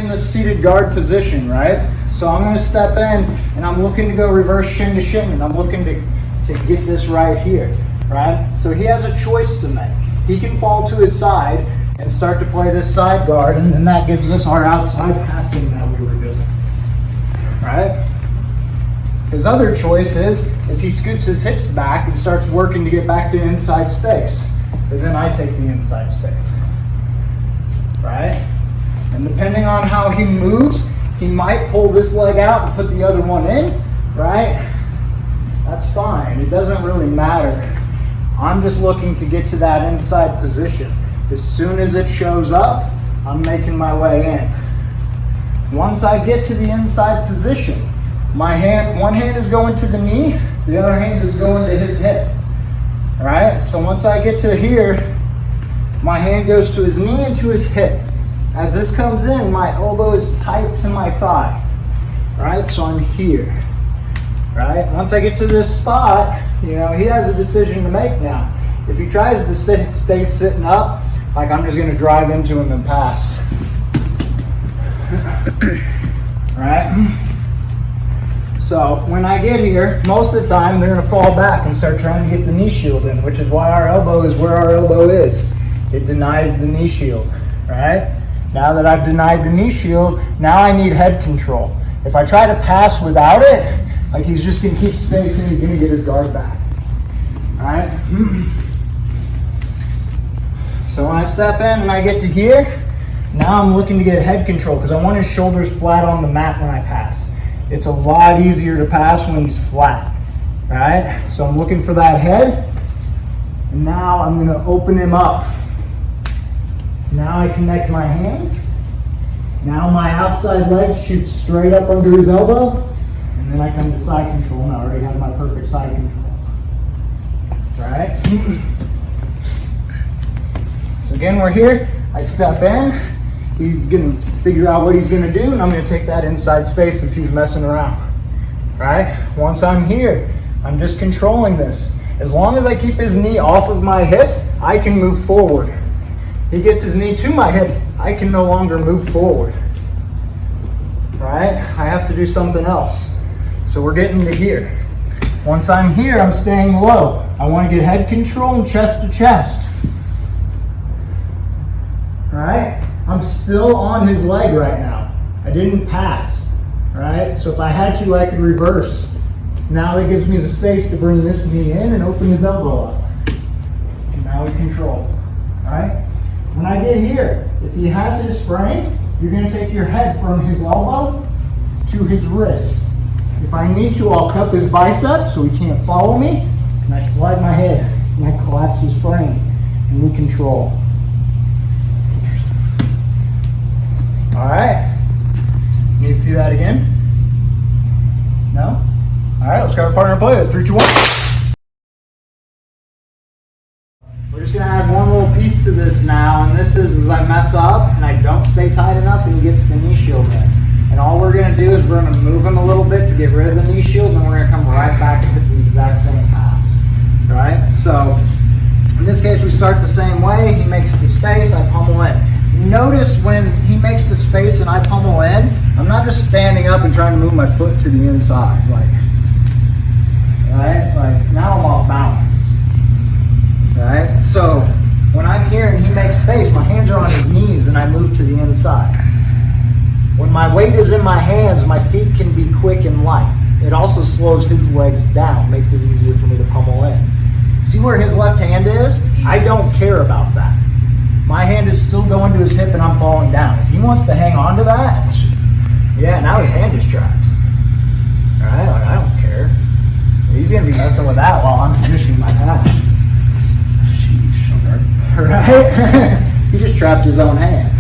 in the seated guard position, right? So I'm going to step in and I'm looking to go reverse shin to shin, and I'm looking to get this right here, right? So he has a choice to make. He can fall to his side and start to play this side guard, and then that gives us our outside passing that we were doing, right? His other choice is he scoots his hips back and starts working to get back to inside space. But then I take the inside space, right? And depending on how he moves, he might pull this leg out and put the other one in, right? That's fine. It doesn't really matter. I'm just looking to get to that inside position. As soon as it shows up, I'm making my way in. Once I get to the inside position, one hand is going to the knee, the other hand is going to his hip. All right, so once I get to here, my hand goes to his knee and to his hip. As this comes in, my elbow is tight to my thigh. All right, so I'm here. All right, once I get to this spot, he has a decision to make now. If he tries to stay sitting up, like, I'm just gonna drive into him and pass. All right? So when I get here, most of the time they're gonna fall back and start trying to get the knee shield in, which is why our elbow is where our elbow is. It denies the knee shield, right? Now that I've denied the knee shield, now I need head control. If I try to pass without it, like, he's just gonna keep spacing, he's gonna get his guard back, all right? So when I step in and I get to here, now I'm looking to get head control because I want his shoulders flat on the mat when I pass. It's a lot easier to pass when he's flat, all right? So I'm looking for that head, and now I'm gonna open him up. Now I connect my hands. Now my outside leg shoots straight up under his elbow, and then I come to side control, and I already have my perfect side control, all right? So again, we're here, I step in, he's gonna figure out what he's gonna do, and I'm gonna take that inside space as he's messing around, right? Once I'm here, I'm just controlling this. As long as I keep his knee off of my hip, I can move forward. He gets his knee to my hip, I can no longer move forward, right? I have to do something else. So we're getting to here. Once I'm here, I'm staying low. I wanna get head control and chest to chest. Right? I'm still on his leg right now. I didn't pass, right? So if I had to, I could reverse. Now that gives me the space to bring this knee in and open his elbow up. And now we control, right? When I get here, if he has his frame, you're gonna take your head from his elbow to his wrist. If I need to, I'll cup his biceps so he can't follow me, and I slide my head, and I collapse his frame, and we control. All right, can you see that again? No? All right, let's grab our partner and play it. 3, 2, 1. We're just gonna add one little piece to this now, and this is as I mess up and I don't stay tight enough and he gets the knee shield in. And all we're gonna do is we're gonna move him a little bit to get rid of the knee shield, and then we're gonna come right back and hit the exact same pass, all right? So in this case, we start the same way. He makes the space, I pummel in. Notice when he makes the space and I pummel in, I'm not just standing up and trying to move my foot to the inside, like, right? Like, now I'm off balance, right? So when I'm here and he makes space, my hands are on his knees and I move to the inside. When my weight is in my hands, my feet can be quick and light. It also slows his legs down, makes it easier for me to pummel in. See where his left hand is? I don't care about that. My hand is still going to his hip and I'm falling down. If he wants to hang on to that, yeah, now his hand is trapped. All right, like, I don't care. He's gonna be messing with that while I'm finishing my pass. Right? He just trapped his own hand.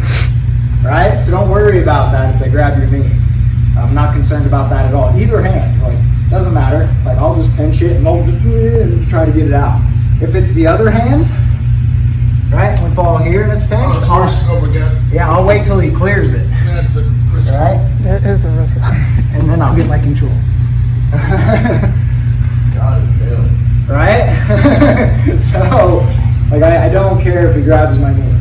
Right? So don't worry about that if they grab your knee. I'm not concerned about that at all. Either hand, like, doesn't matter. Like, I'll just pinch it and I'll just try to get it out. If it's the other hand, right, we fall here and it's pinched. I'll wait till he clears it. That's a risk. Right? That is a risk. And then I'll get my control. God damn. Right? So, like, I don't care if he grabs my knee.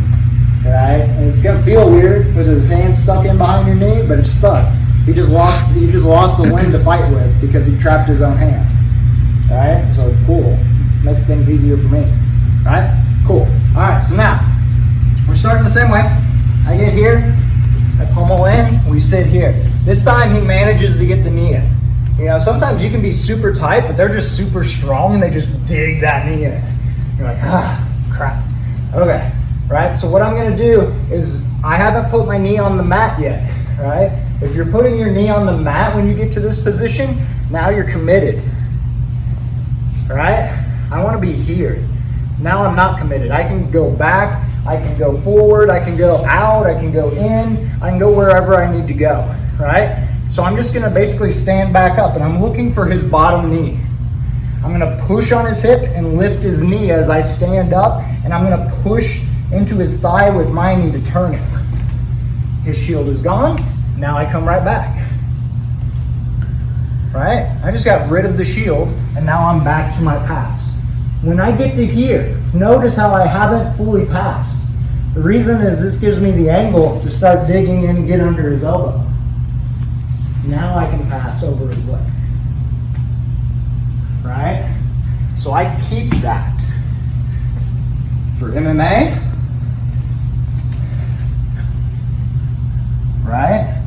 Right? It's gonna feel weird with his hand stuck in behind your knee, but it's stuck. He just lost a limb to fight with because he trapped his own hand. All right, so cool. Makes things easier for me. All right, cool. All right, so now we're starting the same way. I get here, I pummel in, we sit here. This time he manages to get the knee in. You know, sometimes you can be super tight, but they're just super strong and they just dig that knee in. You're like, crap. Okay, right? So what I'm gonna do is, I haven't put my knee on the mat yet, right? If you're putting your knee on the mat when you get to this position, now you're committed, right? I wanna be here. Now I'm not committed. I can go back, I can go forward, I can go out, I can go in, I can go wherever I need to go, right? So I'm just gonna basically stand back up and I'm looking for his bottom knee. I'm gonna push on his hip and lift his knee as I stand up, and I'm gonna push into his thigh with my knee to turn it. His shield is gone, now I come right back. Right? I just got rid of the shield and now I'm back to my pass. When I get to here, notice how I haven't fully passed. The reason is this gives me the angle to start digging in and get under his elbow. Now I can pass over his leg. Right? So I keep that. For MMA, right?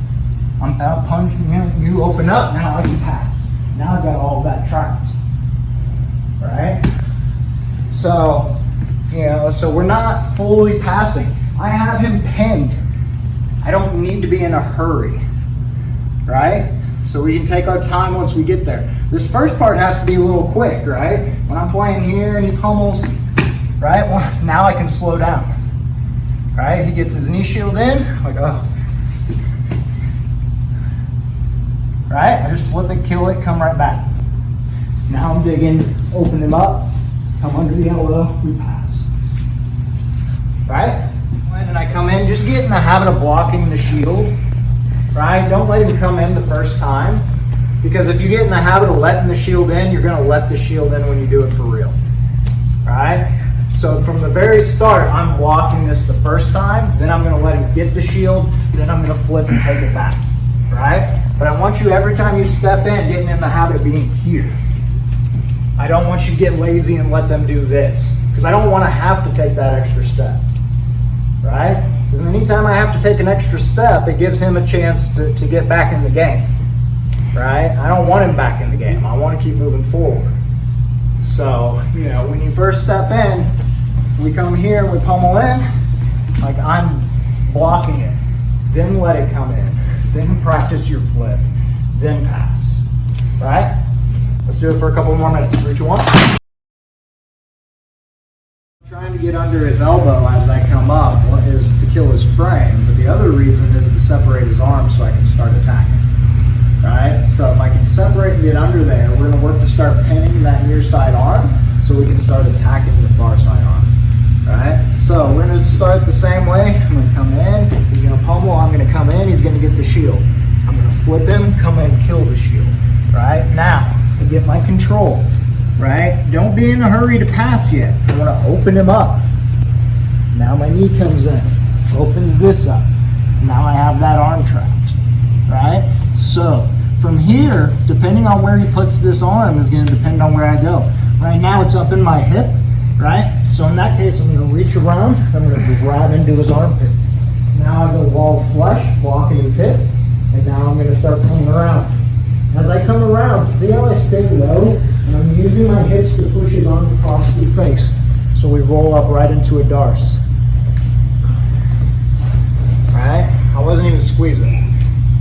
I'm out punching you open up, now I can pass. Now I've got all that trapped. Right? So, you know, so we're not fully passing. I have him pinned. I don't need to be in a hurry. Right? So we can take our time once we get there. This first part has to be a little quick, right? When I'm playing here and he pummels, right? Well, now I can slow down. Right? He gets his knee shield in, like, oh. Right? I just flip it, kill it, come right back. Now I'm digging, open him up, come under the elbow, we pass. Right? And I come in, just get in the habit of blocking the shield. Right? Don't let him come in the first time, because if you get in the habit of letting the shield in, you're going to let the shield in when you do it for real. Right? So from the very start, I'm blocking this the first time, then I'm going to let him get the shield, then I'm going to flip and take it back. Right? But I want you, every time you step in, getting in the habit of being here. I don't want you to get lazy and let them do this, because I don't want to have to take that extra step. Right? Because anytime I have to take an extra step, it gives him a chance to get back in the game. Right? I don't want him back in the game. I want to keep moving forward. So, you know, when you first step in, we come here and we pummel in, like I'm blocking it. Then let it come in. Then practice your flip. Then pass. Right? Let's do it for a couple more minutes. 3, 2, 1. Trying to get under his elbow as I come up is to kill his frame, but the other reason is to separate his arms so I can start attacking. Right? So if I can separate and get under there, we're going to work to start pinning that near side arm so we can start attacking the far side arm. Right? So we're going to start the same way. I'm going to come in, he's going to pummel, I'm going to come in, he's going to get the shield. I'm going to flip him, come in, kill the shield. Right? Now, to get my control. Right? Don't be in a hurry to pass yet. I want to open him up. Now my knee comes in, opens this up. Now I have that arm trapped. Right? So from here, depending on where he puts this arm is going to depend on where I go. Right now it's up in my hip. Right? So in that case, I'm going to reach around. I'm going to grab into his armpit. Now I go wall flush, blocking his hip. And now I'm going to start coming around. As I come around, see how I stay low? And I'm using my hips to push his arm across the face. So we roll up right into a Darc'e. Right? I wasn't even squeezing.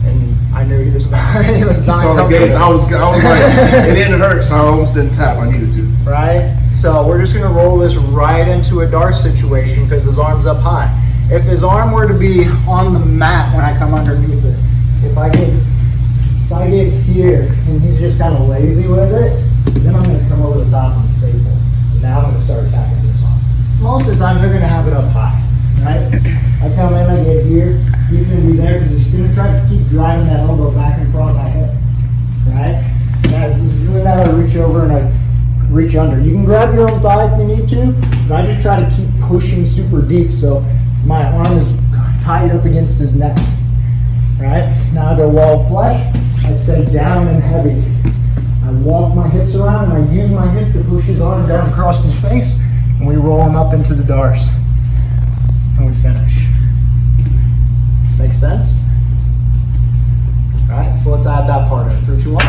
And I knew he was not So the gates, I was like, it didn't hurt, so I almost didn't tap. I needed to. Right? So we're just going to roll this right into a Darc'e situation because his arm's up high. If his arm were to be on the mat when I come underneath it, if I get here and he's just kind of lazy with it, then I'm going to come over the top of the staple. And now I'm going to start attacking this arm. Most of the time, they're going to have it up high. Right? I come in, I get here, he's going to be there because he's going to try to keep driving that elbow back in front of my hip. Right? As he's doing that, I reach over and I reach under. You can grab your own thigh if you need to, but I just try to keep pushing super deep so my arm is tight against his neck. Right? Now I go wall flush. I stay down and heavy. I walk my hips around and I use my hip to push his arm down across his face, and we roll him up into the Darc'e. And we finish. Make sense? Alright, so let's add that part in. 3, 2, 1.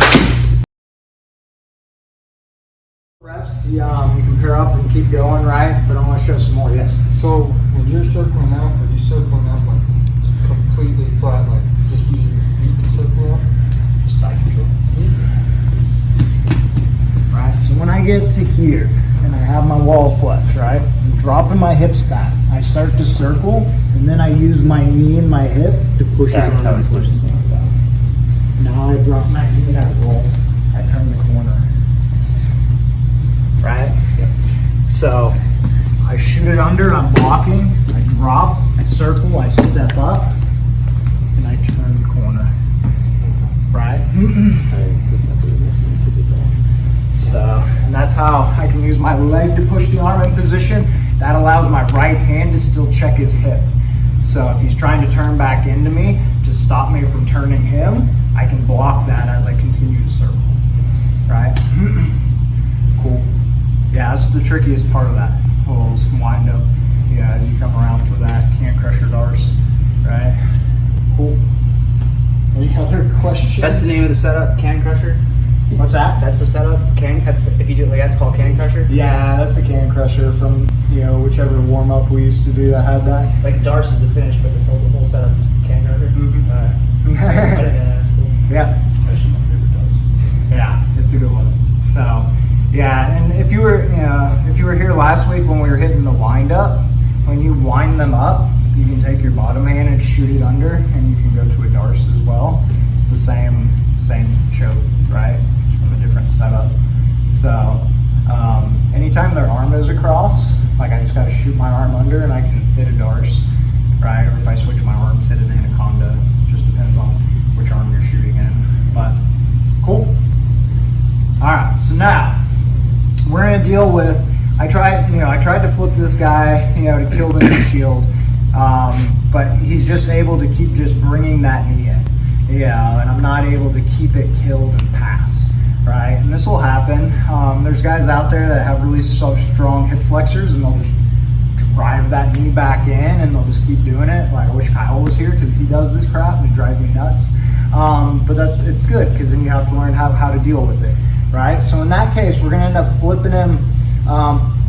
Reps, you can pair up and keep going, right? But I want to show some more, yes? So when you're circling out, are you circling out like completely flat, like just using your feet to circle out? Just side control. Right, so when I get to here and I have my wall flex, right? I'm dropping my hips back. I start to circle and then I use my knee and my hip to push it That's how he pushes it down. Now I drop my knee and I roll. I turn the corner. Right? Yep. So I shoot it under, I'm blocking, I drop, I circle, I step up, and I turn the corner. Right? So, and that's how I can use my leg to push the arm in position. That allows my right hand to still check his hip. So if he's trying to turn back into me to stop me from turning him, I can block that as I continue to circle. Right? Cool. Yeah, that's the trickiest part of that. A little wind up. Yeah, as you come around for that, can't crush your Darc'e. Right? Cool. Any other questions? That's the name of the setup, Can Crusher. What's that? That's the setup. If you do it like that's called Can Crusher. Yeah, that's the Can Crusher from whichever warm up we used to do that had that. Like Darc'e is the finish, but the whole setup is Can Crusher. Mhm. I didn't know that's cool. Yeah. It's actually my favorite Darc'e. Yeah, it's a good one. So, yeah, and if you were here last week when we were hitting the wind up, when you wind them up, you can take your bottom hand and shoot it under, and you can go to a Darc'e as well. It's the same choke, right? It's from a different setup. So, anytime their arm is across, like I just got to shoot my arm under, and I can hit a Darc'e, right? Or if I switch my arms, hit an anaconda. Just depends on which arm you're shooting in. But cool. All right, so now we're gonna deal with. I tried to flip this guy, to kill the knee shield, but he's just able to keep just bringing that knee in, and I'm not able to keep it killed and pass, right? And this will happen. There's guys out there that have really strong hip flexors, and they'll just drive that knee back in, and they'll just keep doing it. Like I wish Kyle was here because he does this crap and it drives me nuts. But it's good because then you have to learn how to deal with it. Right, so in that case, we're going to end up flipping him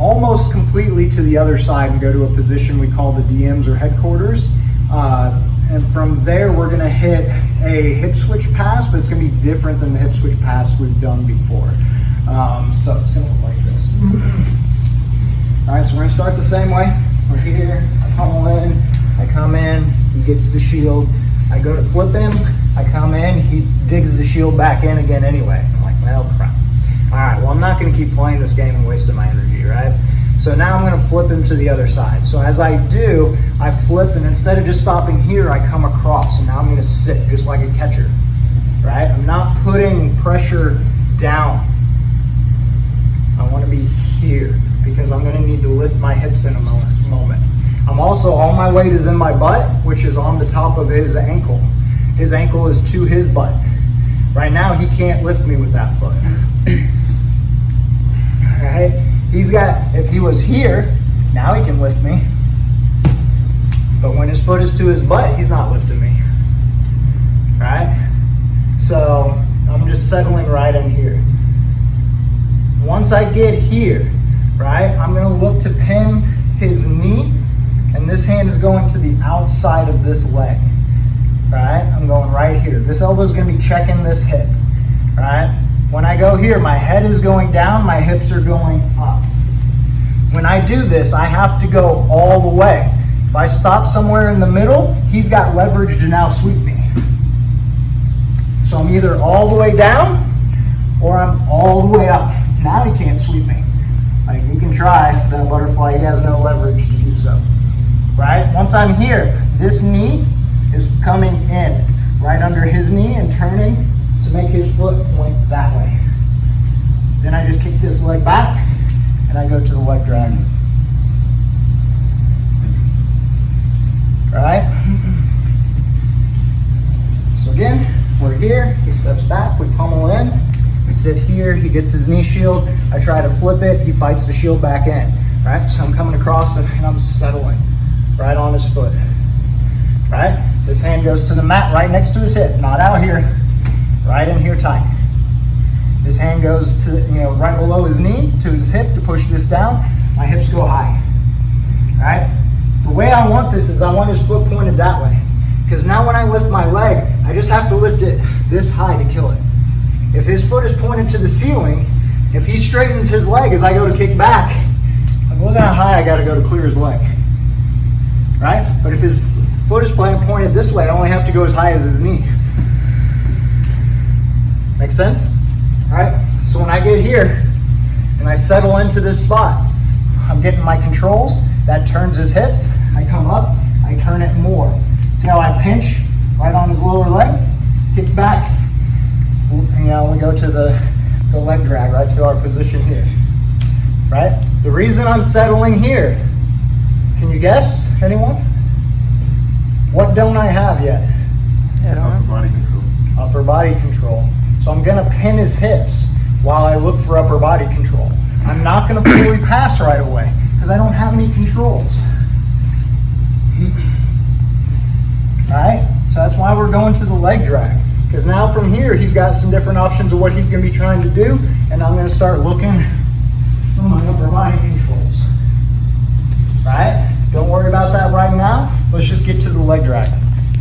almost completely to the other side and go to a position we call the DMs or headquarters. And from there, we're going to hit a hip switch pass, but it's going to be different than the hip switch pass we've done before. So it's going to look like this. All right, so we're going to start the same way. We're here, I pummel in, I come in, he gets the shield. I go to flip him, I come in, he digs the shield back in again anyway. I'm like, well, crap. All right, well, I'm not going to keep playing this game and wasting my energy, right? So now I'm going to flip him to the other side. So as I do, I flip, and instead of just stopping here, I come across, and now I'm going to sit just like a catcher, right? I'm not putting pressure down. I want to be here because I'm going to need to lift my hips in a moment. I'm also, all my weight is in my butt, which is on the top of his ankle. His ankle is to his butt. Right now, he can't lift me with that foot. All right? If he was here, now he can lift me. But when his foot is to his butt, he's not lifting me. Right? So, I'm just settling right in here. Once I get here, right, I'm gonna look to pin his knee, and this hand is going to the outside of this leg. Right? I'm going right here. This elbow is going to be checking this hip. Right? When I go here, my head is going down, my hips are going up. When I do this, I have to go all the way. If I stop somewhere in the middle, he's got leverage to now sweep me. So I'm either all the way down or I'm all the way up. Now he can't sweep me. Like, he can try that butterfly, he has no leverage to do so. Right? Once I'm here, this knee is coming in right under his knee and turning to make his foot point that way. Then I just kick this leg back and I go to the leg drag. Right? we're here, he steps back, we pummel in, we sit here, he gets his knee shield, I try to flip it, he fights the shield back in, right? So I'm coming across and I'm settling right on his foot, right? This hand goes to the mat right next to his hip, not out here, right in here tight. This hand goes to, right below his knee to his hip to push this down. My hips go high, right? The way I want this is I want his foot pointed that way. Because now when I lift my leg, I just have to lift it this high to kill it. If his foot is pointed to the ceiling, if he straightens his leg as I go to kick back, like, look how high I gotta go to clear his leg, right? But if his foot is pointed this way, I only have to go as high as his knee. Make sense? Right? So when I get here and I settle into this spot, I'm getting my controls, that turns his hips, I come up, I turn it more. See how I pinch right on his lower leg, kick back, we go to the leg drag, right to our position here, right? The reason I'm settling here, can you guess, anyone? What don't I have yet? Upper body control. Upper body control. So I'm gonna pin his hips while I look for upper body control. I'm not gonna fully pass right away because I don't have any controls. Right? So that's why we're going to the leg drag. Because now from here, he's got some different options of what he's gonna be trying to do, and I'm gonna start looking for my upper body controls. Right? Don't worry about that right now. Let's just get to the leg drag.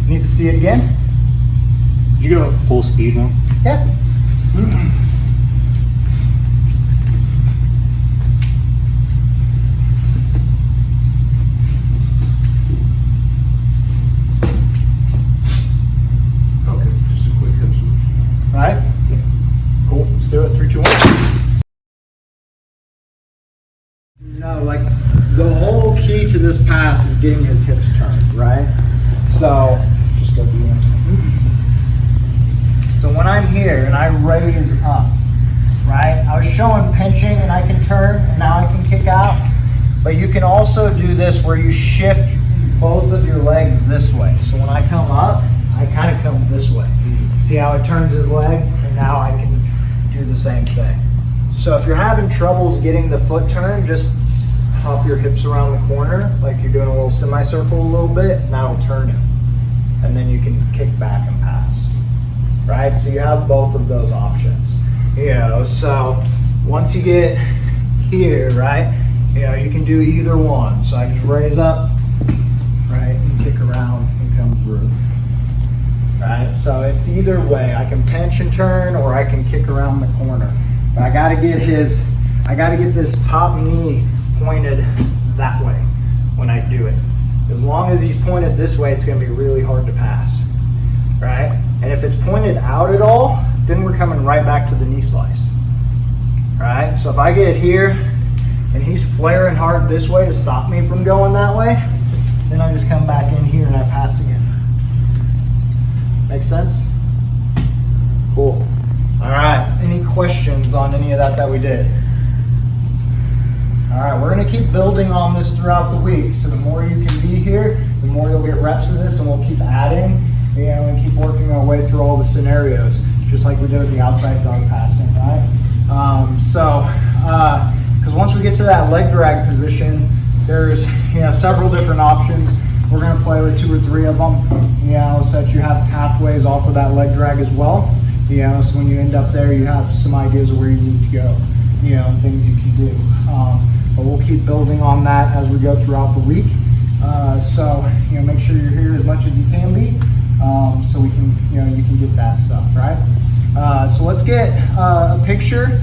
Need to see it again? Did you go full speed once? Yeah. Okay, just a quick hip switch. Right? Cool. Let's do it. 3, 2, 1. No, like the whole key to this pass is getting his hips turned, right? So just go do this. So when I'm here and I raise up, right? I was showing pinching and I can turn and now I can kick out. But you can also do this where you shift both of your legs this way. So when I come up, I kind of come this way. See how it turns his leg? And now I can do the same thing. So if you're having troubles getting the foot turned, just hop your hips around the corner like you're doing a little semicircle a little bit, and that'll turn it. And then you can kick back and pass. Right? So you have both of those options. So once you get here, right, you can do either one. So I just raise up, right, and kick around and come through. Right? So it's either way. I can pinch and turn or I can kick around the corner. But I gotta get this top knee pointed that way when I do it. As long as he's pointed this way, it's gonna be really hard to pass. Right? And if it's pointed out at all, then we're coming right back to the knee slice. Right? So if I get here and he's flaring hard this way to stop me from going that way, then I just come back in here and I pass again. Make sense? Cool. All right, any questions on any of that we did? All right, we're gonna keep building on this throughout the week. So the more you can be here, the more you'll get reps of this, and we'll keep adding, and keep working our way through all the scenarios, just like we did with the outside dog passing, right? Because once we get to that leg drag position, there's several different options. We're gonna play with 2 or 3 of them, so that you have pathways off of that leg drag as well. So when you end up there, you have some ideas of where you need to go, and things you can do. But we'll keep building on that as we go throughout the week. So make sure you're here as much as you can be, so we can, you can get that stuff, right? So let's get a picture.